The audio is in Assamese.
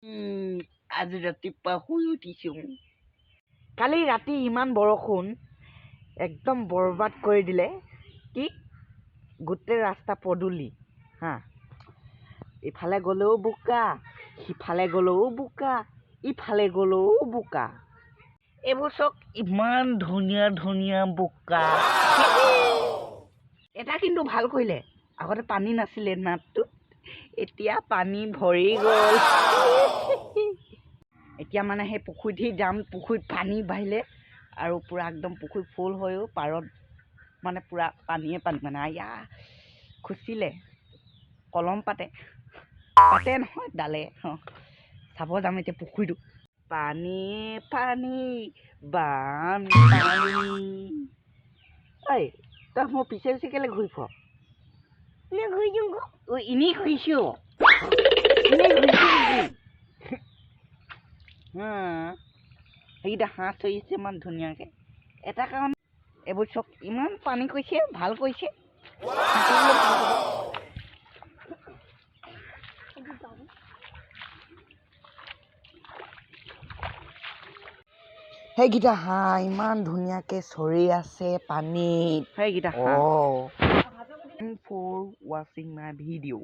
আজি ৰাতিপুৱা শুই উঠিছোঁ। কালি ৰাতি ইমান বৰষুণ একদম বৰবাদ কৰি দিলে। কি গোটেই ৰাস্তা পদূলি হা, ইফালে গ'লেও বোকা, সিফালে গ'লেও বোকা, ইফালে গ'লেও বোকা। এইবোৰ চব ইমান ধুনীয়া ধুনীয়া বোকা। এটা কিন্তু ভাল কৰিলে, আগতে পানী নাছিলে নাদটোত, এতিয়া পানী ভৰি গ'ল। এতিয়া মানে সেই পুখুৰীত যাম, পুখুৰীত পানী বাঢ়িলে আৰু পূৰা একদম পুখুৰী ফুল হৈও পাৰত মানে পূৰা পানীয়ে পানী মানে আয়া খুচিলে কলম পাতে নহয় ডালে চাব যাম এতিয়া পুখুৰীটো। পানী পানী বানপানী। ঐ তই মোৰ পিছে পিছে কেলে ঘূৰি ফুৰ? এনেই ঘূৰিছো সেইকেইটা হাঁহ চৰিছে ইমান ধুনীয়াকে। এটা কাৰণ এইবোৰ চব ইমান পানী কৰিছে, ভাল কৰিছে। সেইকেইটা হাঁহ ইমান ধুনীয়াকে চৰি আছে পানীত। সেইকেইটা হাঁহ for watching my video.